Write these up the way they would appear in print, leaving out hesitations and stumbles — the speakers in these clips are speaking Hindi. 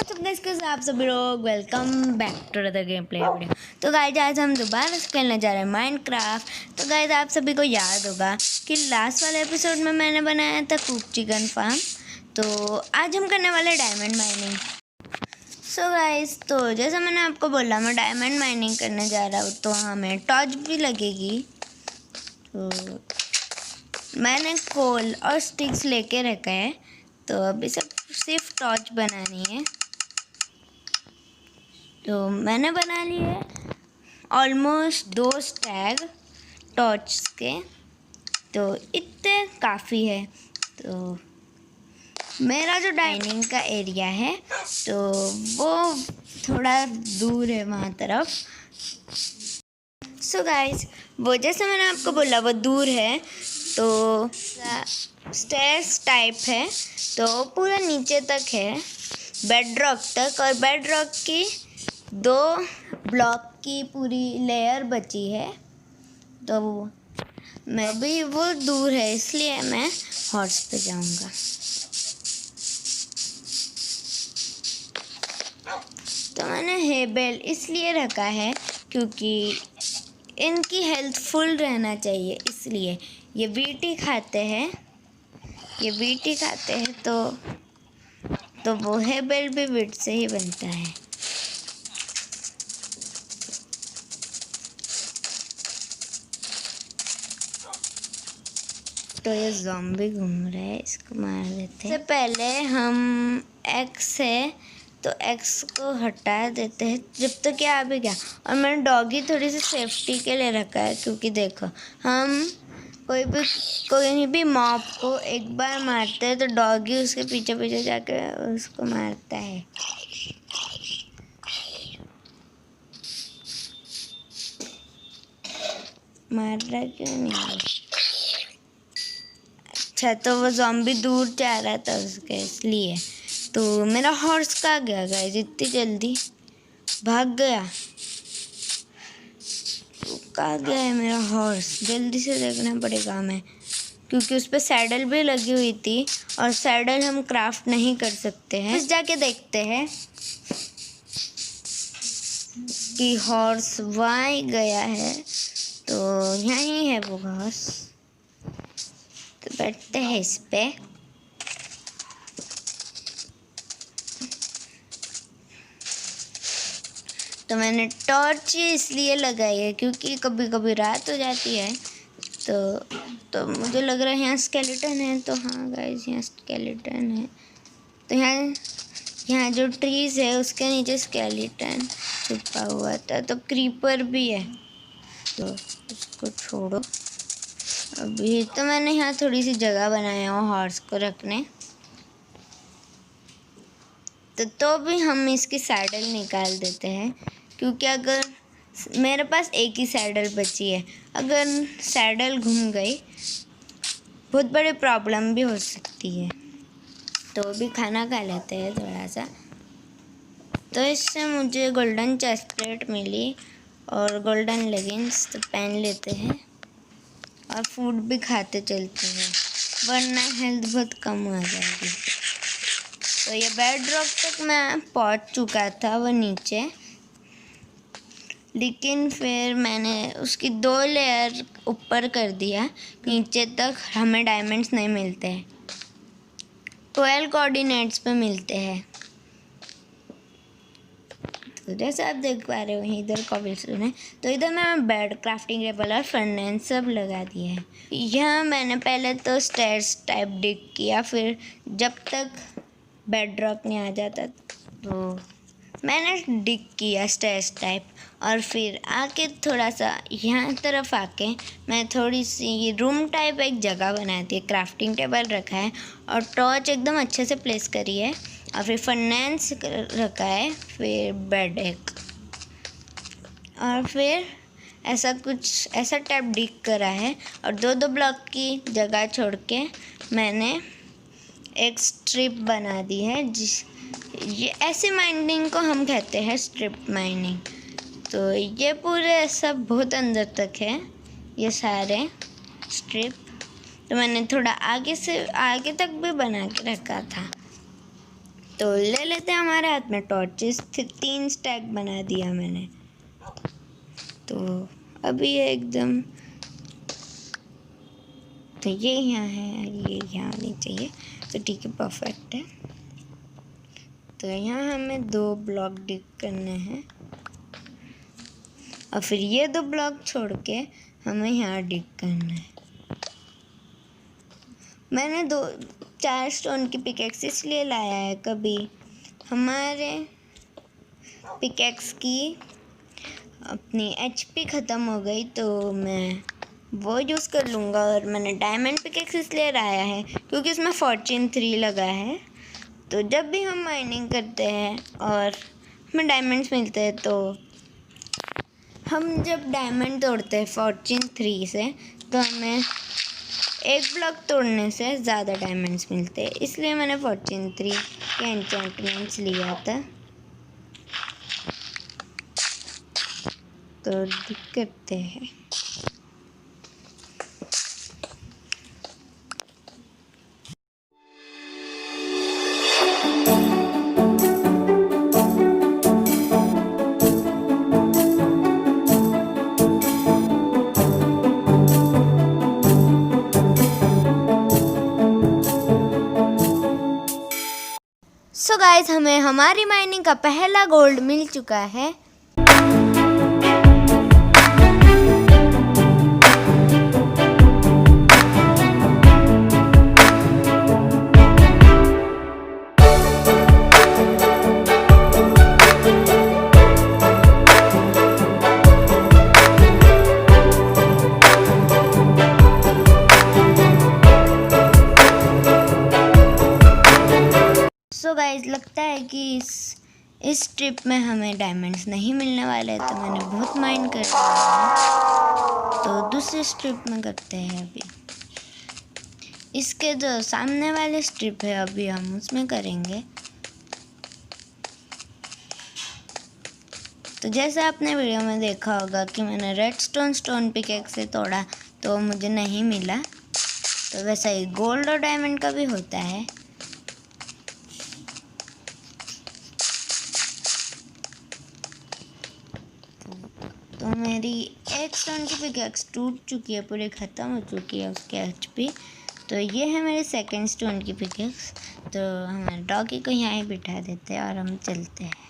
आप सभी लोग welcome back to the game play video. तो गाइस आज हम दोबारा से खेलने जा रहे हैं माइनक्राफ्ट। तो गाइस आप सभी को याद होगा कि लास्ट वाले एपिसोड में मैंने बनाया था कुक चिकन फार्म। तो आज हम करने वाले डायमंड माइनिंग। सो गाइस तो जैसा मैंने आपको बोला मैं डायमंड माइनिंग करने जा रहा हूँ, तो हमें टॉर्च भी लगेगी। तो मैंने कोल और स्टिक्स लेके रखा है, तो अभी सिर्फ टॉर्च बनानी है। तो मैंने बना लिए है ऑलमोस्ट 2 स्टैग टॉर्च के, तो इतने काफ़ी है। तो मेरा जो डाइनिंग का एरिया है तो वो थोड़ा दूर है वहाँ तरफ। सो गाइस वो जैसे मैंने आपको बोला वो दूर है, तो स्टेयर्स टाइप है, तो पूरा नीचे तक है बेड रॉक तक, और बेड रॉक की 2 ब्लॉक की पूरी लेयर बची है। तो मैं भी वो दूर है, इसलिए मैं हॉर्स पे जाऊंगा। तो मैंने हेबेल इसलिए रखा है क्योंकि इनकी हेल्थ फुल रहना चाहिए, इसलिए ये वीटी खाते हैं। तो वो हेबेल भी वीट से ही बनता है। तो ये ज़ॉम्बी घूम रहा है, इसको मार देते हैं। सबसे पहले हम एक्स है तो एक्स को हटा देते हैं जब तक ये आ भी गया। और मैंने डॉगी थोड़ी सी सेफ्टी के लिए रखा है, क्योंकि देखो हम कोई भी मॉब को एक बार मारते हैं तो डॉगी उसके पीछे पीछे जाके उसको मारता है। मार रहा क्यों नहीं? अच्छा, तो वो ज़ॉम्बी दूर जा रहा था उसके, इसलिए। तो मेरा हॉर्स कहाँ गया गाइस? इतनी जल्दी भाग गया। तो कहाँ गया है मेरा हॉर्स? जल्दी से देखना पड़ेगा हमें, क्योंकि उस पर सैडल भी लगी हुई थी और सैडल हम क्राफ्ट नहीं कर सकते हैं। बस जाके देखते हैं कि हॉर्स वहाँ गया है। तो यहीं है वो हॉर्स, तो बैठते हैं इस पे। तो मैंने टॉर्च इसलिए लगाई है क्योंकि कभी कभी रात हो जाती है। तो मुझे लग रहा है यहाँ स्केलेटन है। तो हाँ गाइस, यहाँ स्केलेटन है। तो यहाँ जो ट्रीज़ है उसके नीचे स्केलेटन छुपा हुआ था। तो क्रीपर भी है, तो उसको छोड़ो। अभी तो मैंने यहाँ थोड़ी सी जगह बनाया हो हॉर्स को रखने। तो भी हम इसकी सैडल निकाल देते हैं, क्योंकि अगर मेरे पास एक ही सैडल बची है, अगर सैडल घूम गई बहुत बड़ी प्रॉब्लम भी हो सकती है। तो भी खाना खा लेते हैं थोड़ा सा। तो इससे मुझे गोल्डन चेस्ट प्लेट मिली और गोल्डन लेगिंग्स, तो पहन लेते हैं और फूड भी खाते चलते हैं, वरना हेल्थ बहुत कम हो जाएगी। तो ये बेड रॉक तक मैं पहुंच चुका था वो नीचे, लेकिन फिर मैंने उसकी 2 लेयर ऊपर कर दिया। नीचे तक हमें डायमंड्स नहीं मिलते हैं, 12 कोऑर्डिनेट्स पे मिलते हैं। तो जैसे आप देख पा रहे हो इधर कॉबलस्टोन है, तो इधर मैं बेड, क्राफ्टिंग टेबल और फर्नेस सब लगा दिए हैं। यहाँ मैंने पहले तो स्टेयर्स टाइप डिग किया, फिर जब तक बेड रॉक नहीं आ जाता तो मैंने डिग किया स्टेयर्स टाइप। और फिर आके थोड़ा सा यहाँ तरफ आके मैं थोड़ी सी रूम टाइप एक जगह बना दी है, क्राफ्टिंग टेबल रखा है और टॉर्च एकदम अच्छे से प्लेस करी है, और फिर फर्नेस रखा है, फिर बेड एक, और फिर ऐसा टाइप डिग करा है। और 2-2 ब्लॉक की जगह छोड़ के मैंने एक स्ट्रिप बना दी है, ये ऐसे माइनिंग को हम कहते हैं स्ट्रिप माइनिंग। तो ये पूरे सब बहुत अंदर तक है ये सारे स्ट्रिप। तो मैंने थोड़ा आगे तक भी बना के रखा था। तो ले लेते हैं हमारे हाथ में टॉर्चेस। 3 स्टैक बना दिया मैंने। तो अभी ये एकदम, तो ये यहाँ है, ये यहाँ नहीं चाहिए, तो ठीक है, परफेक्ट है। तो यहाँ हमें 2 ब्लॉक डिग करने हैं और फिर ये 2 ब्लॉक छोड़ के हमें यहाँ डिग करना है। मैंने 4 स्टोन की पिकेक्स इसलिए लाया है, कभी हमारे पिकेक्स की अपनी एचपी ख़त्म हो गई तो मैं वो यूज़ कर लूँगा। और मैंने डायमंड पिकेक्स इसलिए लाया है क्योंकि इसमें फॉर्च्यून 3 लगा है। तो जब भी हम माइनिंग करते हैं और हमें डायमंड्स मिलते हैं, तो हम जब डायमंड तोड़ते हैं फॉर्च्यून 3 से, तो हमें एक ब्लॉक तोड़ने से ज़्यादा डायमंड्स मिलते हैं। इसलिए मैंने फॉर्च्यून 3 के एन्चेंटमेंट्स लिया था। तो करते हैं। सो गाइस, हमें हमारी माइनिंग का पहला गोल्ड मिल चुका है। सो गाइस, लगता है कि इस ट्रिप में हमें डायमंड्स नहीं मिलने वाले, तो मैंने बहुत माइंड कर लिया है। तो दूसरे स्ट्रिप में करते हैं। अभी इसके जो सामने वाले स्ट्रिप है, अभी हम उसमें करेंगे। तो जैसे आपने वीडियो में देखा होगा कि मैंने रेडस्टोन स्टोन पिकेक्स से तोड़ा तो मुझे नहीं मिला, तो वैसा ही गोल्ड और डायमंड का भी होता है। तो मेरी एक स्टोन की पिकेक्स टूट चुकी है, पूरी ख़त्म हो चुकी है उसके एचपी। तो ये है मेरी सेकंड स्टोन की पिकेक्स। तो हम डॉगी को यहाँ ही बिठा देते हैं और हम चलते हैं।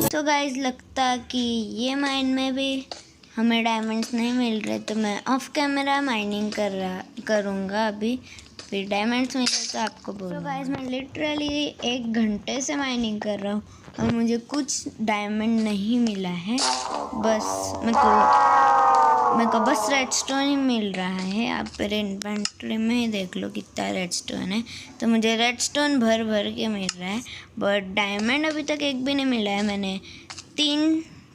तो गाइस, लगता कि ये माइन में भी हमें डायमंड्स नहीं मिल रहे, तो मैं ऑफ कैमरा माइनिंग करूँगा अभी। फिर डायमंड्स मिले तो आपको बोलूँगा। तो गाइस, मैं लिटरली 1 घंटे से माइनिंग कर रहा हूँ और मुझे कुछ डायमंड नहीं मिला है। बस मेरे को बस रेडस्टोन ही मिल रहा है। आप मेरे इन्वेंटरी में ही देख लो कितना रेडस्टोन है। तो मुझे रेडस्टोन भर भर के मिल रहा है, बट डायमंड अभी तक एक भी नहीं मिला है। मैंने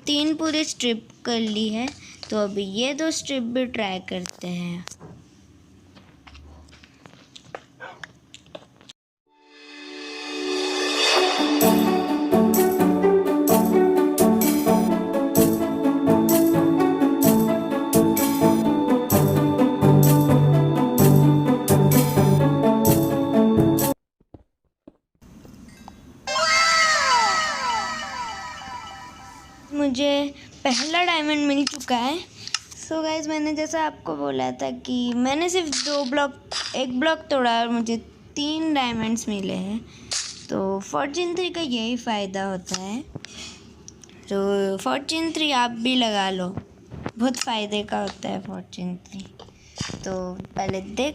तीन पूरी स्ट्रिप कर ली है, तो अभी ये 2 स्ट्रिप भी ट्राई करते हैं। मुझे पहला डायमंड मिल चुका है। सो गाइस, मैंने जैसा आपको बोला था कि मैंने सिर्फ 1 ब्लॉक तोड़ा और मुझे 3 डायमंड्स मिले हैं। तो फॉर्च्यून 3 का यही फ़ायदा होता है। तो फॉर्च्यून 3 आप भी लगा लो, बहुत फ़ायदे का होता है फॉर्च्यून 3। तो पहले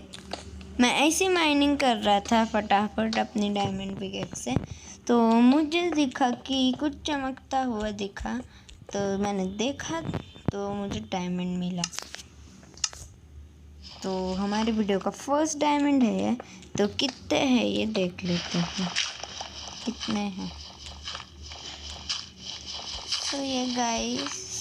मैं ऐसी माइनिंग कर रहा था फटाफट अपनी डायमंड पिकेक्स से, तो मुझे दिखा कि कुछ चमकता हुआ दिखा। तो मैंने देखा तो मुझे डायमंड मिला। तो हमारी वीडियो का फर्स्ट डायमंड है ये। तो कितने हैं ये देख लेते हैं, कितने हैं।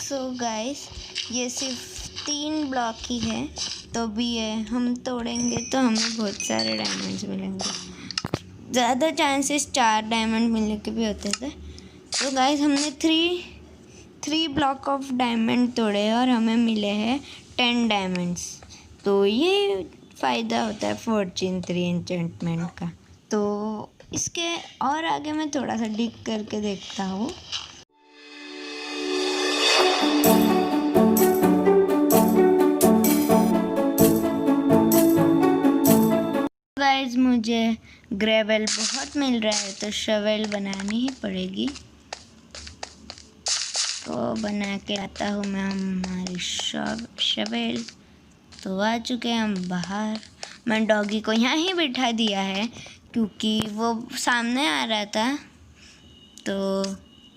सो गाइस, ये सिर्फ 3 ब्लॉक ही है। तो भी ये हम तोड़ेंगे तो हमें बहुत सारे डायमंड्स मिलेंगे। ज़्यादा चांसेस 4 डायमंड मिलने के भी होते थे। तो गाइस हमने थ्री ब्लॉक ऑफ डायमंड तोड़े और हमें मिले हैं 10 डायमंड्स। तो ये फ़ायदा होता है फॉर्च्यून 3 एन्चेंटमेंट का। तो इसके और आगे मैं थोड़ा सा डिग करके देखता हूँ। गाइस मुझे ग्रेवल बहुत मिल रहा है तो शवेल बनानी ही पड़ेगी। तो बना के आता हूँ मैं हमारी शवेल। तो आ चुके हैं हम बाहर। मैं डॉगी को यहाँ ही बिठा दिया है क्योंकि वो सामने आ रहा था। तो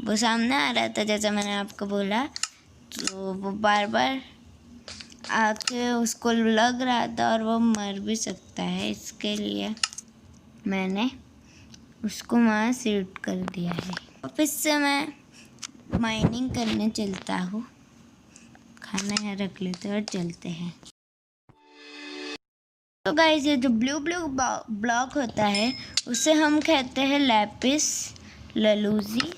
वो सामने आ रहा था जैसा मैंने आपको बोला। तो वो बार बार आके उसको लग रहा था और वो मर भी सकता है, इसके लिए मैंने उसको वहाँ शिफ्ट कर दिया है। वापस से मैं माइनिंग करने चलता हूँ। खाना यहाँ रख लेते हैं और चलते हैं। तो गाइस ये जो ब्लू ब्लॉक होता है उसे हम कहते हैं लैपिस ललूजी।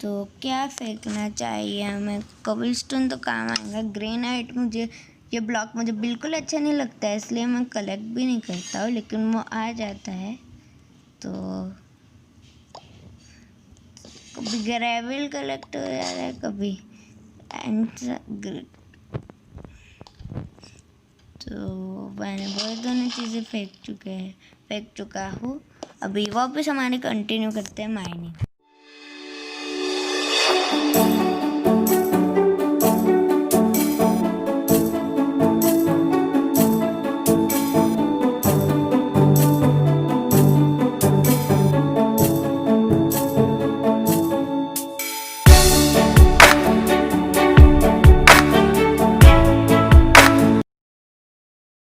तो क्या फेंकना चाहिए हमें? कोबलस्टोन तो काम आएगा। ग्रेनाइट ये ब्लॉक मुझे बिल्कुल अच्छा नहीं लगता है, इसलिए मैं कलेक्ट भी नहीं करता हूँ, लेकिन वो आ जाता है। तो कभी ग्रेवल कलेक्ट हो जा रहा है, कभी तो मैंने बहुत दोनों चीज़ें फेंक चुका हूँ। अभी वापस हमारे कंटिन्यू करते हैं माइनिंग।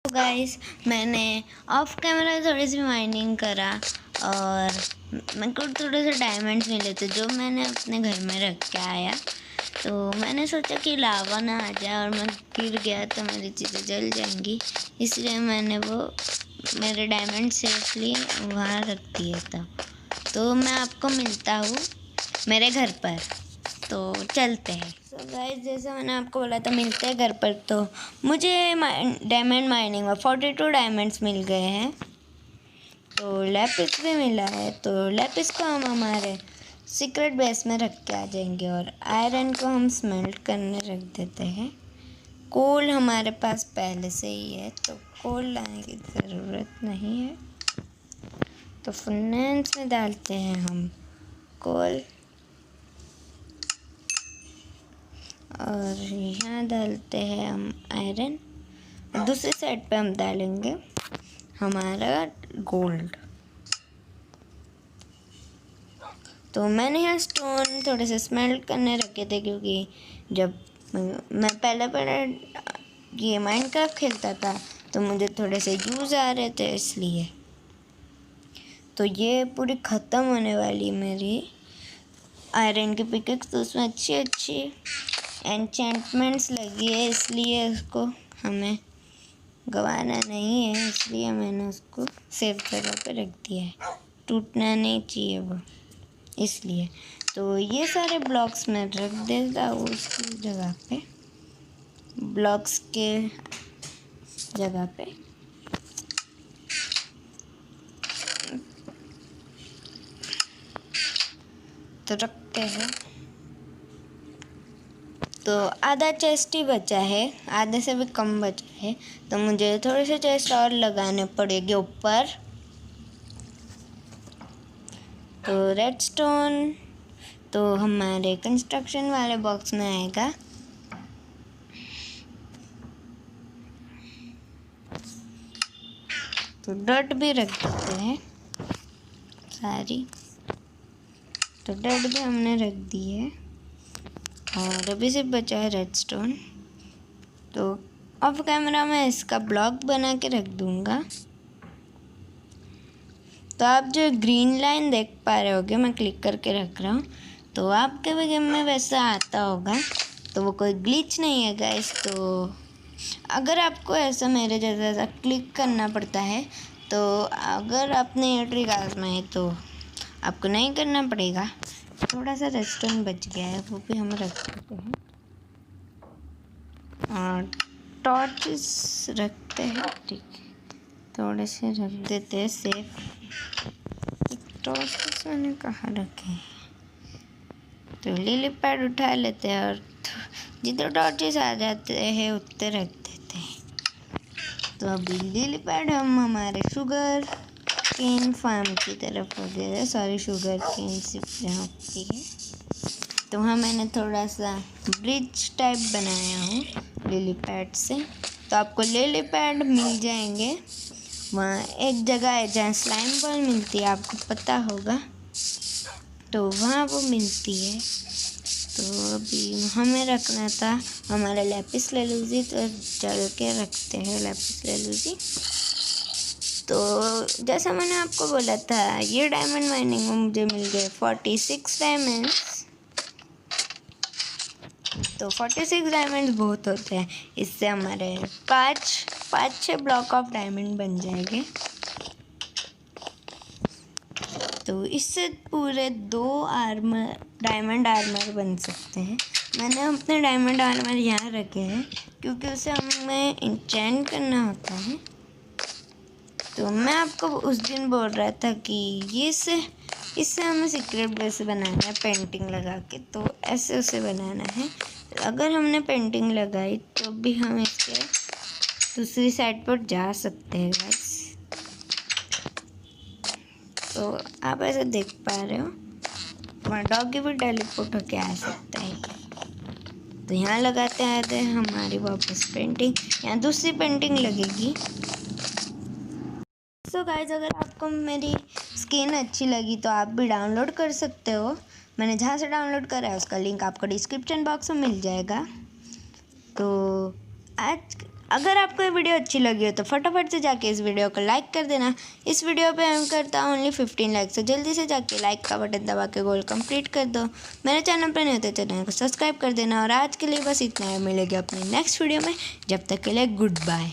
गाइस मैंने ऑफ कैमरा थोड़ी सी माइनिंग करा और मेरे को थोड़े से डायमंड्स मिले थे जो मैंने अपने घर में रख के आया। तो मैंने सोचा कि लावा ना आ जाए और मैं गिर गया तो मेरी चीज़ें जल जाएंगी, इसलिए मैंने वो मेरे डायमंड सेफली वहाँ रख दिया था। तो मैं आपको मिलता हूँ मेरे घर पर, तो चलते हैं। तो गाइस जैसा मैंने आपको बोला था मिलते हैं घर पर। तो मुझे डायमंड माइनिंग में 42 डायमंड्स मिल गए हैं। तो लैपिस भी मिला है, तो लैपिस को हम हमारे सीक्रेट बेस में रख के आ जाएंगे और आयरन को हम स्मेल्ट करने रख देते हैं। कोल हमारे पास पहले से ही है तो कोल लाने की ज़रूरत नहीं है। तो फर्नेस में डालते हैं हम कोल और यहाँ डालते हैं हम आयरन। दूसरी साइड पे हम डालेंगे हमारा गोल्ड। तो मैंने यहाँ स्टोन थोड़े से स्मेल्ट करने रखे थे क्योंकि जब मैं पहले ये माइनक्राफ्ट खेलता था तो मुझे थोड़े से यूज़ आ रहे थे, इसलिए। तो ये पूरी ख़त्म होने वाली मेरी आयरन की पिकेक्स। तो उसमें अच्छी एन्चेंटमेंट्स लगी है, इसलिए उसको हमें गंवाना नहीं है, इसलिए मैंने उसको सेफ जगह पे रख दिया है। टूटना नहीं चाहिए वो, इसलिए। तो ये सारे ब्लॉक्स मैं रख देता हूँ उसकी जगह पे, ब्लॉक्स के जगह पे। तो रखते हैं। तो आधा चेस्ट ही बचा है, आधे से भी कम बचा है, तो मुझे थोड़े से चेस्ट और लगाने पड़ेंगे ऊपर। तो रेडस्टोन तो हमारे कंस्ट्रक्शन वाले बॉक्स में आएगा। तो डर्ट भी रख देते हैं सारी। तो डर्ट भी हमने रख दी है और अभी सिर्फ बचा है रेडस्टोन। तो ऑफ कैमरा में इसका ब्लॉक बना के रख दूँगा। तो आप जो ग्रीन लाइन देख पा रहे होगे, मैं क्लिक करके रख रहा हूँ, तो आपके भी गेम में वैसा आता होगा। तो वो कोई ग्लिच नहीं है गाइस। तो अगर आपको ऐसा मेरे जैसा क्लिक करना पड़ता है तो अगर आपने ये ट्रिक आजमाई तो आपको नहीं करना पड़ेगा। थोड़ा सा रेस्टोरेंट बच गया है, वो भी हम रख देते हैं और टॉर्चेस रखते हैं। ठीक है, थोड़े से रख देते हैं सेफ। टॉर्चेस मैंने कहाँ रखे हैं? तो लिली पैड उठा लेते हैं और जितने टॉर्चेस आ जाते हैं उतने रख देते हैं। तो अभी लिली पैड हम हमारे शुगर केन फार्म की तरफ हो गए। सॉरी, शुगर केन सिर्फ यहाँ होती है। तो वहाँ मैंने थोड़ा सा ब्रिज टाइप बनाया हूँ लिली पैड से। तो आपको लिली पैड मिल जाएंगे। वहाँ एक जगह है जहाँ स्लाइम बॉल मिलती है, आपको पता होगा, तो वहाँ वो मिलती है। तो अभी हमें रखना था हमारा लैपिस लेलूजी, तो चल के रखते हैं लैपिस लेलूजी। तो जैसा मैंने आपको बोला था, ये डायमंड माइनिंग में मुझे मिल गए 46 डायमंड्स। तो 46 डायमंड्स बहुत होते हैं, इससे हमारे 5-6 ब्लॉक ऑफ डायमंड बन जाएंगे। तो इससे पूरे 2 डायमंड आर्मर बन सकते हैं। मैंने अपने डायमंड आर्मर यहाँ रखे हैं क्योंकि उसे हमें इंचेंट करना होता है। तो मैं आपको उस दिन बोल रहा था कि इससे हमें सीक्रेट बेस बनाना है पेंटिंग लगा के। तो ऐसे उसे बनाना है। तो अगर हमने पेंटिंग लगाई तो भी हम इसके दूसरी साइड पर जा सकते हैं गाइस। तो आप ऐसे देख पा रहे हो, वहाँ डॉगी भी टेलीपोर्ट होके आ सकता है। तो यहाँ लगाते आते हैं हमारी वापस पेंटिंग, यहाँ दूसरी पेंटिंग लगेगी। सो गाइज, अगर आपको मेरी स्किन अच्छी लगी तो आप भी डाउनलोड कर सकते हो। मैंने जहाँ से डाउनलोड करा है उसका लिंक आपको डिस्क्रिप्शन बॉक्स में मिल जाएगा। तो आज अगर आपको ये वीडियो अच्छी लगी हो तो फटाफट से जाके इस वीडियो को लाइक कर देना। इस वीडियो पे हम करता हूँ ओनली 15 लाइक, तो जल्दी से जाके लाइक का बटन दबा के गोल कंप्लीट कर दो। मेरे चैनल पर नहीं होते चैनल को सब्सक्राइब कर देना। और आज के लिए बस इतना ही, मिलेगा अपनी नेक्स्ट वीडियो में। जब तक के लिए गुड बाय।